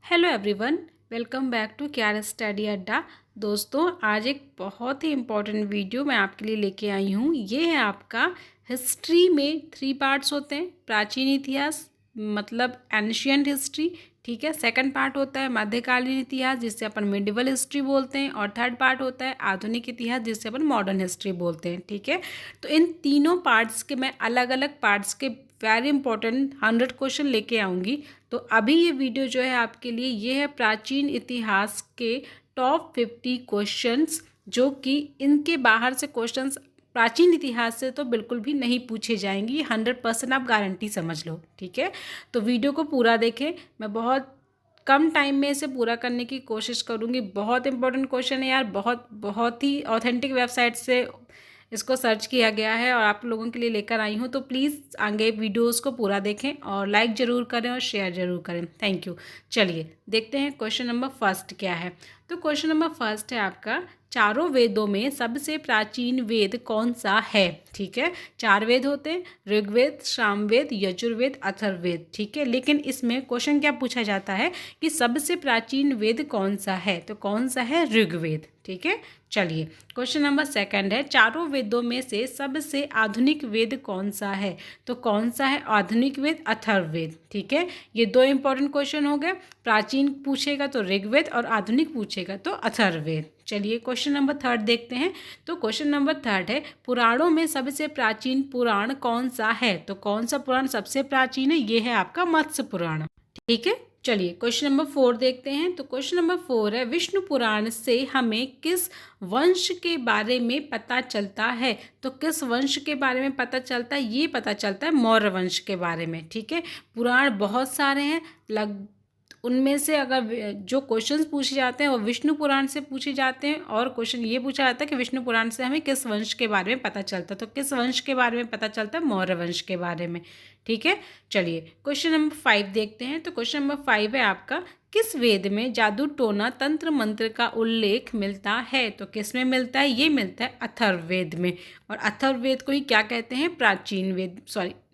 Hello everyone, welcome back to क्यार study अड्डा। दोस्तों, आज एक बहुत ही इम्पॉर्टेंट वीडियो मैं आपके लिए लेके आई हूँ। ये है आपका हिस्ट्री में 3 पार्ट्स होते हैं। प्राचीन इतिहास मतलब एंशियंट हिस्ट्री, ठीक है। सेकंड पार्ट होता है मध्यकालीन इतिहास, जिससे अपन मिडिवल हिस्ट्री बोलते हैं। और थर्ड पार्ट होता है आधुनिक इतिहास, जिससे अपन मॉडर्न हिस्ट्री बोलते हैं, ठीक है। तो इन तीनों पार्ट्स के मैं अलग अलग पार्ट्स के वेरी इंपॉर्टेंट 100 क्वेश्चन लेके आऊँगी। तो अभी ये वीडियो जो है आपके लिए ये है प्राचीन इतिहास के टॉप 50 क्वेश्चंस, जो कि इनके बाहर से क्वेश्चंस प्राचीन इतिहास से तो बिल्कुल भी नहीं पूछे जाएंगे। ये 100% आप गारंटी समझ लो, ठीक है। तो वीडियो को पूरा देखें। मैं बहुत कम टाइम में इसे पूरा करने की कोशिश करूँगी। बहुत इंपॉर्टेंट क्वेश्चन है यार, बहुत बहुत ही ऑथेंटिक वेबसाइट से इसको सर्च किया गया है और आप लोगों के लिए लेकर आई हूँ। तो प्लीज़ आगे वीडियोस को पूरा देखें और लाइक ज़रूर करें और शेयर ज़रूर करें। Thank you. चलिए देखते हैं क्वेश्चन नंबर फर्स्ट क्या है। तो क्वेश्चन नंबर फर्स्ट है आपका, चारों वेदों में सबसे प्राचीन वेद कौन सा है, ठीक है। 4 वेद होते हैं, ऋग्वेद, सामवेद, यजुर्वेद, अथर्ववेद, ठीक है। लेकिन इसमें क्वेश्चन क्या पूछा जाता है कि सबसे प्राचीन वेद कौन सा है, तो कौन सा है, ऋग्वेद, ठीक है। चलिए क्वेश्चन नंबर सेकंड है, चारों वेदों में से सबसे आधुनिक वेद कौन सा है, तो कौन सा है आधुनिक वेद, अथर्ववेद, ठीक है। ये 2 इंपॉर्टेंट क्वेश्चन हो गए। प्राचीन पूछेगा तो ऋग्वेद और आधुनिक पूछेगा तो अथर्ववेद। चलिए क्वेश्चन नंबर थर्ड देखते हैं। तो क्वेश्चन नंबर थर्ड है, पुराणों में सबसे प्राचीन पुराण कौन सा है, तो कौन सा पुराण सबसे प्राचीन है, ये है आपका मत्स्य पुराण, ठीक है। चलिए क्वेश्चन नंबर 4 देखते हैं। तो क्वेश्चन नंबर 4 है, विष्णु पुराण से हमें किस वंश के बारे में पता चलता है, तो किस वंश के बारे में पता चलता है, ये पता चलता है मौर्य वंश के बारे में, ठीक है। पुराण बहुत सारे हैं, उनमें से अगर जो क्वेश्चंस पूछे जाते हैं वो विष्णु पुराण से पूछे जाते हैं। और क्वेश्चन ये पूछा जाता है कि विष्णु पुराण से हमें किस वंश के बारे में पता चलता है, तो किस वंश के बारे में पता चलता है, मौर्य वंश के बारे में, ठीक है। चलिए क्वेश्चन नंबर 5 देखते हैं। तो क्वेश्चन नंबर 5 है आपका, किस वेद में जादू टोना तंत्र मंत्र का उल्लेख मिलता है, तो किस में मिलता है, ये मिलता है अथर्ववेद में। और अथर्ववेद को ही क्या कहते हैं, प्राचीन वेद,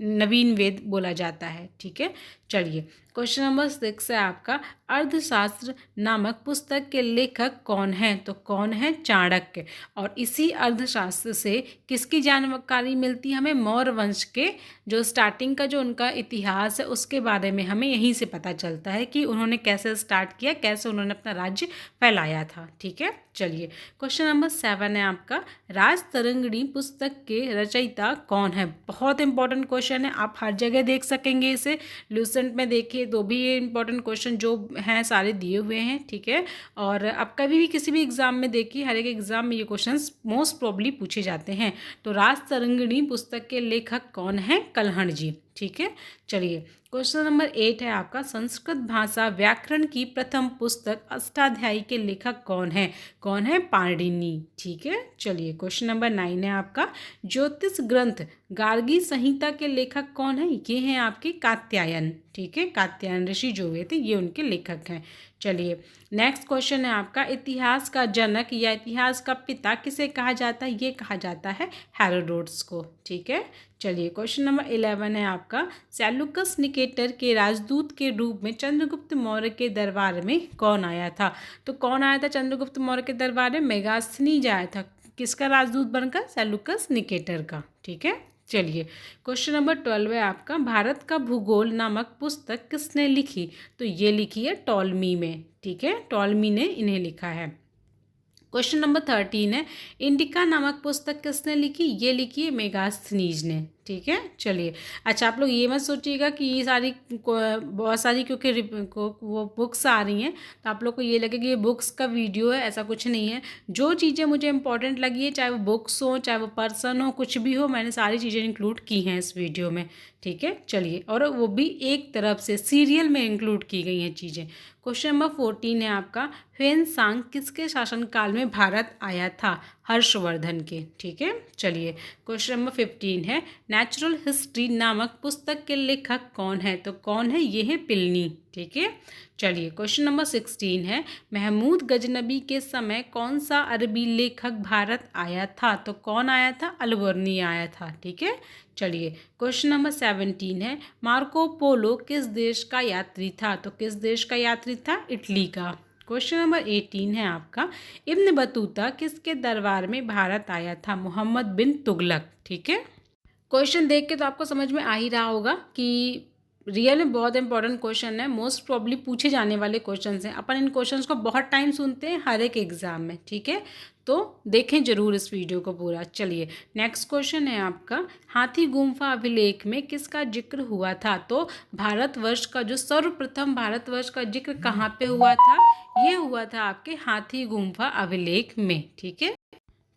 नवीन वेद बोला जाता है, ठीक है। चलिए क्वेश्चन नंबर 6 है आपका, अर्थशास्त्र नामक पुस्तक के लेखक कौन है, तो कौन है, चाणक्य। और इसी अर्थशास्त्र से किसकी जानकारी मिलती है हमें, मौर्य वंश के जो स्टार्टिंग का जो उनका इतिहास है उसके बारे में हमें यहीं से पता चलता है कि उन्होंने कैसे स्टार्ट किया, कैसे उन्होंने अपना राज्य फैलाया था, ठीक है। चलिए क्वेश्चन नंबर 7 है आपका, राजतरंगिणी पुस्तक के रचयिता कौन है। बहुत इंपॉर्टेंट क्वेश्चन है, आप हर जगह देख सकेंगे इसे। लूसेंट में देखिए तो भी ये इंपॉर्टेंट क्वेश्चन जो हैं सारे दिए हुए हैं, ठीक है। और आप कभी भी किसी भी एग्जाम में देखिए, हर एक एग्जाम में ये क्वेश्चन मोस्ट प्रॉब्ली पूछे जाते हैं। तो राजतरंगिणी पुस्तक के लेखक कौन है, कल्हण जी, ठीक है। चलिए क्वेश्चन नंबर 8 है आपका, संस्कृत भाषा व्याकरण की प्रथम पुस्तक अष्टाध्यायी के लेखक कौन है, पाणिनि, ठीक है। चलिए क्वेश्चन नंबर 9 है आपका, ज्योतिष ग्रंथ गार्गी संहिता के लेखक कौन है, ये हैं आपके कात्यायन, ठीक है। कात्यायन ऋषि जो हुए थे ये उनके लेखक हैं। चलिए नेक्स्ट क्वेश्चन है आपका, इतिहास का जनक या इतिहास का पिता किसे कहा जाता है, ये कहा जाता है हेरोडोटस को, ठीक है। चलिए क्वेश्चन नंबर 11 है आपका, सेल्यूकस निकेटर के राजदूत के रूप में चंद्रगुप्त मौर्य के दरबार में कौन आया था, तो कौन आया था चंद्रगुप्त मौर्य के दरबार में, मेगास्थनीज आया था। किसका राजदूत बनकर, सेल्यूकस निकेटर का, ठीक है। चलिए क्वेश्चन नंबर 12 है आपका, भारत का भूगोल नामक पुस्तक किसने लिखी, तो ये लिखी है टॉलमी में, ठीक है। टॉलमी ने इन्हें लिखा है। क्वेश्चन नंबर 13 है, इंडिका नामक पुस्तक किसने लिखी, ये लिखी है मेगास्थनीज ने, ठीक है। चलिए अच्छा, आप लोग ये मत सोचिएगा कि ये सारी बहुत सारी क्योंकि वो बुक्स आ रही हैं तो आप लोग को ये लगे कि ये बुक्स का वीडियो है, ऐसा कुछ नहीं है। जो चीज़ें मुझे इंपॉर्टेंट लगी है, चाहे वो बुक्स हो चाहे वो पर्सन हो, कुछ भी हो, मैंने सारी चीज़ें इंक्लूड की हैं इस वीडियो में, ठीक है। चलिए और वो भी एक तरफ से सीरियल में इंक्लूड की गई हैं चीज़ें। क्वेश्चन नंबर 14 है आपका, ह्वेनसांग किसके शासनकाल में भारत आया था, हर्षवर्धन के, ठीक है। चलिए क्वेश्चन नंबर 15 है, नेचुरल हिस्ट्री नामक पुस्तक के लेखक कौन है? तो कौन है? ये है प्लिनी। ठीक है, चलिए क्वेश्चन नंबर 16 है, महमूद गजनबी के समय कौन सा अरबी लेखक भारत आया था? तो कौन आया था? अलबर्नी आया था। ठीक है, चलिए क्वेश्चन नंबर 17 है, मार्को पोलो किस देश का यात्री था? तो किस देश का यात्री था? इटली का। क्वेश्चन नंबर 18 है आपका, इब्न बतूता किसके दरबार में भारत आया था? मोहम्मद बिन तुगलक। ठीक है, क्वेश्चन देख के तो आपको समझ में आ ही रहा होगा कि रियल में बहुत इंपॉर्टेंट क्वेश्चन है, मोस्ट प्रॉब्ली पूछे जाने वाले क्वेश्चन हैं। अपन इन क्वेश्चंस को बहुत टाइम सुनते हैं हर एक एग्जाम में। ठीक है, तो देखें जरूर इस वीडियो को पूरा। चलिए नेक्स्ट क्वेश्चन है आपका, हाथी गुम्फा अभिलेख में किसका जिक्र हुआ था? तो भारतवर्ष का जो सर्वप्रथम भारतवर्ष का जिक्र कहाँ पे हुआ था? ये हुआ था आपके हाथी गुम्फा अभिलेख में। ठीक है,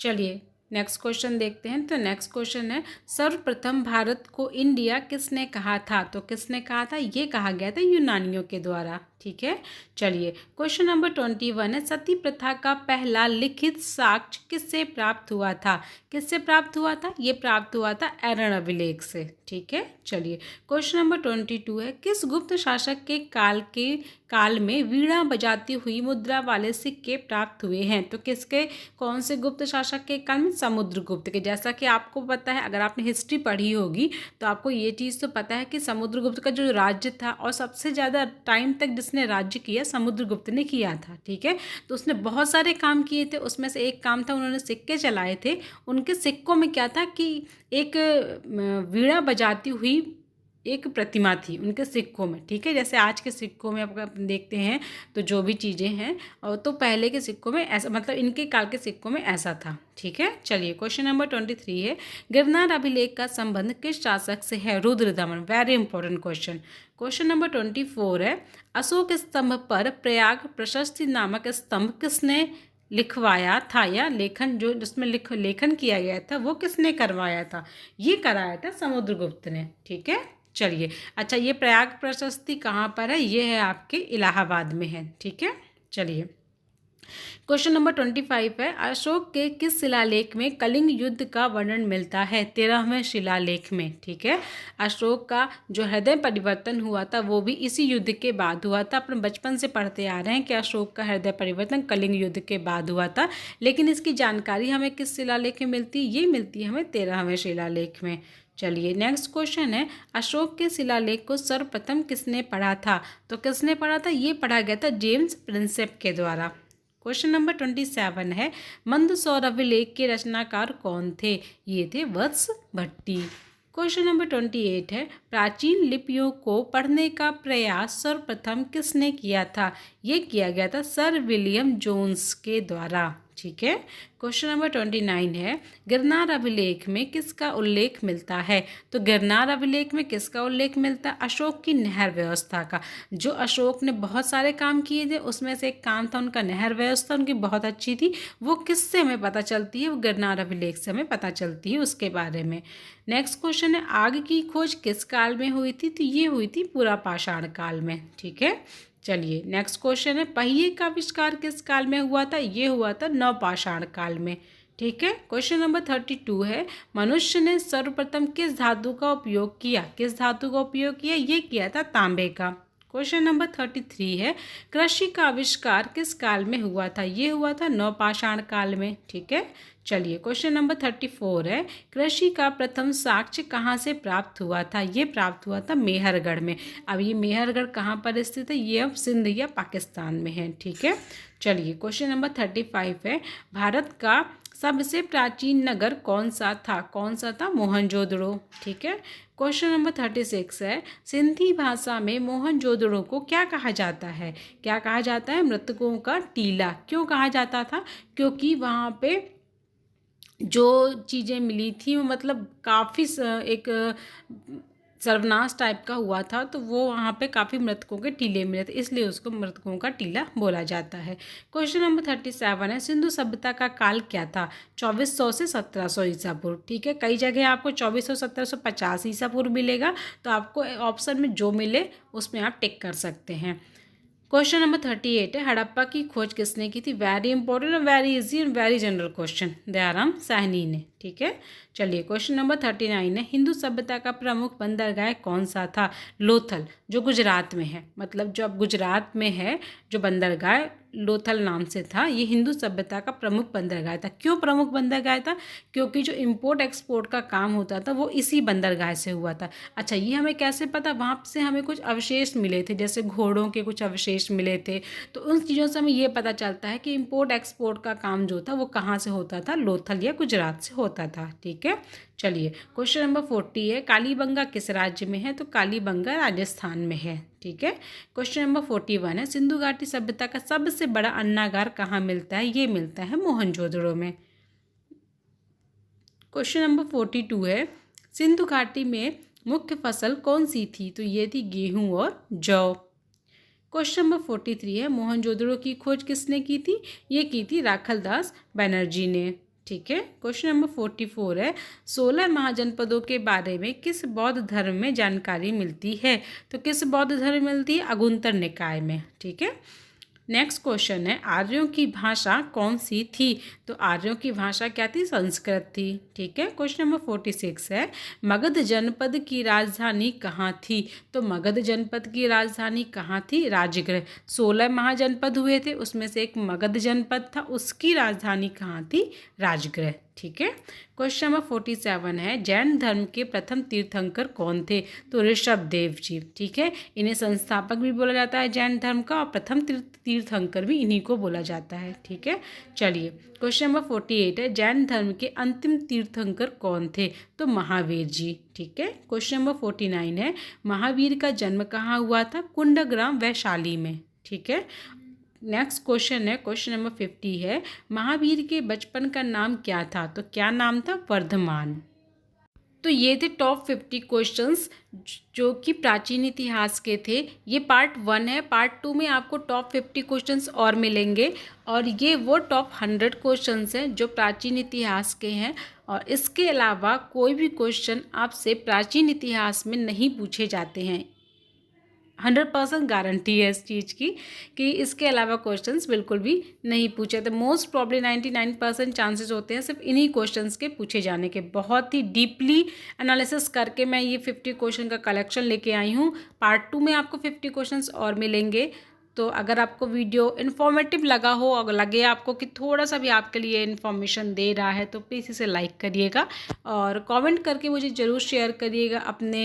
चलिए नेक्स्ट क्वेश्चन देखते हैं। तो नेक्स्ट क्वेश्चन है, सर्वप्रथम भारत को इंडिया किसने कहा था? तो किसने कहा था? ये कहा गया था यूनानियों के द्वारा। ठीक है, चलिए क्वेश्चन नंबर 21 है, सती प्रथा का पहला लिखित साक्ष्य किससे प्राप्त हुआ था? किससे प्राप्त हुआ था? ये प्राप्त हुआ था एरन अभिलेख से। ठीक है, चलिए क्वेश्चन नंबर 22 है, किस गुप्त शासक के काल में वीणा बजाती हुई मुद्रा वाले सिक्के प्राप्त हुए हैं? तो किसके, कौन से गुप्त शासक के काल में? समुद्रगुप्त के। जैसा कि आपको पता है, अगर आपने हिस्ट्री पढ़ी होगी तो आपको ये चीज़ तो पता है कि समुद्रगुप्त का जो राज्य था और सबसे ज़्यादा टाइम तक जिसने राज्य किया समुद्रगुप्त ने किया था। ठीक है, तो उसने बहुत सारे काम किए थे, उसमें से एक काम था उन्होंने सिक्के चलाए थे। उनके सिक्कों में क्या था कि एक वीणा बजाती हुई एक प्रतिमा थी उनके सिक्कों में। ठीक है, जैसे आज के सिक्कों में आप देखते हैं तो जो भी चीज़ें हैं, और तो पहले के सिक्कों में ऐसा, मतलब इनके काल के सिक्कों में ऐसा था। ठीक है, चलिए क्वेश्चन नंबर 23 है, गिरनार अभिलेख का संबंध किस शासक से है? Rudradaman. Very important question. Question number 24 है, अशोक स्तंभ पर प्रयाग प्रशस्ति नामक स्तंभ किसने लिखवाया था? या लेखन, जो जिसमें लेखन किया गया था वो किसने करवाया था? ये कराया था समुद्रगुप्त ने। ठीक है, चलिए अच्छा, ये प्रयाग प्रशस्ति कहाँ पर है? ये है आपके इलाहाबाद में है। ठीक है, चलिए क्वेश्चन नंबर 25 है, अशोक के किस शिलालेख में कलिंग युद्ध का वर्णन मिलता है? 13वें शिलालेख में। ठीक है, अशोक का जो हृदय परिवर्तन हुआ था वो भी इसी युद्ध के बाद हुआ था। अपन बचपन से पढ़ते आ रहे हैं कि अशोक का हृदय परिवर्तन कलिंग युद्ध के बाद हुआ था, लेकिन इसकी जानकारी हमें किस शिलालेख में मिलती है? ये मिलती है हमें 13वें शिलालेख में। चलिए नेक्स्ट क्वेश्चन है, अशोक के शिलालेख को सर्वप्रथम किसने पढ़ा था? तो किसने पढ़ा था? ये पढ़ा गया था जेम्स प्रिंसेप के द्वारा। क्वेश्चन नंबर 27 है, मंदसौर अभिलेख के रचनाकार कौन थे? ये थे वत्स भट्टी। क्वेश्चन नंबर 28 है, प्राचीन लिपियों को पढ़ने का प्रयास सर्वप्रथम किसने किया था? ये किया गया था सर विलियम जोन्स के द्वारा। ठीक है, क्वेश्चन नंबर 29 है, गिरनार अभिलेख में किसका उल्लेख मिलता है? तो गिरनार अभिलेख में किसका उल्लेख मिलता है? अशोक की नहर व्यवस्था का। जो अशोक ने बहुत सारे काम किए थे, उसमें से एक काम था उनका नहर व्यवस्था, उनकी बहुत अच्छी थी। वो किससे हमें पता चलती है? वो गिरनार अभिलेख से हमें पता चलती है उसके बारे में। नेक्स्ट क्वेश्चन है, आग की खोज किस काल में हुई थी? तो ये हुई थी पुरापाषाण काल में। ठीक है, चलिए नेक्स्ट क्वेश्चन है, पहिए का आविष्कार किस काल में हुआ था? ये हुआ था नवपाषाण काल में। ठीक है, क्वेश्चन नंबर 32 है, मनुष्य ने सर्वप्रथम किस धातु का उपयोग किया? किस धातु का उपयोग किया? ये किया था तांबे का। क्वेश्चन नंबर 33 है, कृषि का आविष्कार किस काल में हुआ था? ये हुआ था नवपाषाण काल में। ठीक है, चलिए क्वेश्चन नंबर 34 है, कृषि का प्रथम साक्ष्य कहाँ से प्राप्त हुआ था? ये प्राप्त हुआ था मेहरगढ़ में। अब ये मेहरगढ़ कहाँ पर स्थित है? ये अब सिंध या पाकिस्तान में है। ठीक है, चलिए क्वेश्चन नंबर 35 है, भारत का सबसे प्राचीन नगर कौन सा था? कौन सा था? मोहनजोदड़ो। ठीक है, क्वेश्चन नंबर 36 है, सिंधी भाषा में मोहनजोदड़ो को क्या कहा जाता है? क्या कहा जाता है? मृतकों का टीला। क्यों कहा जाता था? क्योंकि वहाँ पे जो चीज़ें मिली थी वो मतलब काफ़ी एक सर्वनाश टाइप का हुआ था, तो वो वहाँ पे काफ़ी मृतकों के टीले मिले थे, इसलिए उसको मृतकों का टीला बोला जाता है। क्वेश्चन नंबर 37 है, सिंधु सभ्यता का काल क्या था? 2400 से 1700 ईसा पूर्व। ठीक है, कई जगह आपको 2400 1750 ईसा पूर्व मिलेगा, तो आपको ऑप्शन में जो मिले उसमें आप टिक कर सकते हैं। क्वेश्चन नंबर 38 है, हड़प्पा की खोज किसने की थी? वेरी इंपॉर्टेंट और very easy and very general question, Dayaram Sahni ने। ठीक है, चलिए क्वेश्चन नंबर 39 है, हिंदू सभ्यता का प्रमुख बंदरगाह कौन सा था? लोथल, जो गुजरात में है, मतलब जो अब गुजरात में है जो बंदरगाह लोथल नाम से था, ये हिंदू सभ्यता का प्रमुख बंदरगाह था। क्यों प्रमुख बंदरगाह था? क्योंकि जो इंपोर्ट एक्सपोर्ट का काम होता था वो इसी बंदरगाह से हुआ था। अच्छा, ये हमें कैसे पता? वहाँ से हमें कुछ अवशेष मिले थे, जैसे घोड़ों के कुछ अवशेष मिले थे, तो उन चीज़ों से हमें ये पता चलता है कि इंपोर्ट एक्सपोर्ट का काम जो था वो कहाँ से होता था? लोथल या गुजरात से होता था। ठीक है, चलिए क्वेश्चन नंबर 40 है, कालीबंगा किस राज्य में है? तो कालीबंगा राजस्थान में है। ठीक है, क्वेश्चन नंबर 41 है, सिंधु घाटी सभ्यता का सबसे बड़ा अन्नागार कहाँ मिलता है? ये मिलता है मोहनजोदड़ो में। क्वेश्चन नंबर 42 है, सिंधु घाटी में मुख्य फसल कौन सी थी? तो ये थी गेहूं और जौ। क्वेश्चन नंबर 43 है, मोहनजोदड़ो की खोज किसने की थी? ये की थी राखलदास बनर्जी ने। ठीक है, क्वेश्चन नंबर 44 है, 16 महाजनपदों के बारे में किस बौद्ध धर्म में जानकारी मिलती है? तो किस बौद्ध धर्म में मिलती है? अगुंतर निकाय में। ठीक है, नेक्स्ट क्वेश्चन है, आर्यों की भाषा कौन सी थी? तो आर्यों की भाषा क्या थी? संस्कृत थी। ठीक है, क्वेश्चन नंबर 46 है, मगध जनपद की राजधानी कहाँ थी? तो मगध जनपद की राजधानी कहाँ थी? राजगृह। 16 महाजनपद हुए थे, उसमें से एक मगध जनपद था, उसकी राजधानी कहाँ थी? राजगृह। ठीक है, क्वेश्चन नंबर 47 है, जैन धर्म के प्रथम तीर्थंकर कौन थे? तो ऋषभ देव जी। ठीक है, इन्हें संस्थापक भी बोला जाता है जैन धर्म का, और प्रथम तीर्थंकर भी इन्हीं को बोला जाता है। ठीक है, चलिए क्वेश्चन नंबर 48 है, जैन धर्म के अंतिम तीर्थंकर कौन थे? तो महावीर जी। ठीक है, क्वेश्चन नंबर 49 है, महावीर का जन्म कहाँ हुआ था? कुंडग्राम वैशाली में। ठीक है, नेक्स्ट क्वेश्चन है, क्वेश्चन नंबर 50 है, महावीर के बचपन का नाम क्या था? तो क्या नाम था? वर्धमान। तो ये थे टॉप 50 क्वेश्चंस जो कि प्राचीन इतिहास के थे। ये पार्ट 1 है। पार्ट 2 में आपको टॉप 50 क्वेश्चंस और मिलेंगे, और ये वो टॉप 100 क्वेश्चंस हैं जो प्राचीन इतिहास के हैं, और इसके अलावा कोई भी क्वेश्चन आपसे प्राचीन इतिहास में नहीं पूछे जाते हैं। 100% गारंटी है इस चीज़ की कि इसके अलावा क्वेश्चंस बिल्कुल भी नहीं पूछे। तो मोस्ट प्रॉब्ली 99% चांसेस होते हैं सिर्फ इन्हीं क्वेश्चंस के पूछे जाने के। बहुत ही डीपली एनालिसिस करके मैं ये 50 क्वेश्चन का कलेक्शन लेके आई हूँ। पार्ट 2 में आपको 50 क्वेश्चंस और मिलेंगे। तो अगर आपको वीडियो इन्फॉर्मेटिव लगा हो और लगे आपको कि थोड़ा सा भी आपके लिए इन्फॉर्मेशन दे रहा है, तो प्लीज़ इसे लाइक करिएगा और कमेंट करके मुझे ज़रूर शेयर करिएगा अपने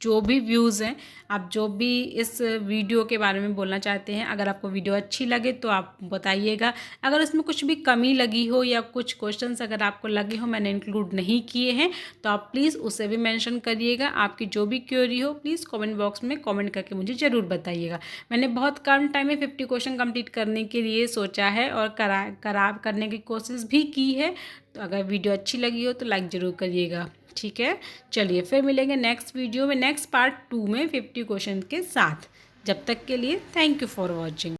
जो भी व्यूज़ हैं, आप जो भी इस वीडियो के बारे में बोलना चाहते हैं। अगर आपको वीडियो अच्छी लगे तो आप बताइएगा। अगर इसमें कुछ भी कमी लगी हो या कुछ क्वेश्चंस अगर आपको लगे हो मैंने इंक्लूड नहीं किए हैं, तो आप प्लीज़ उसे भी मेंशन करिएगा। आपकी जो भी क्वेरी हो प्लीज़ कमेंट बॉक्स में कमेंट करके मुझे ज़रूर बताइएगा। मैंने बहुत कम टाइम में 50 क्वेश्चन कंप्लीट करने के लिए सोचा है और करने की कोशिश भी की है। तो अगर वीडियो अच्छी लगी हो तो लाइक ज़रूर करिएगा। ठीक है, चलिए फिर मिलेंगे नेक्स्ट वीडियो में, नेक्स्ट पार्ट 2 में 50 क्वेश्चन के साथ। जब तक के लिए थैंक यू फॉर वॉचिंग।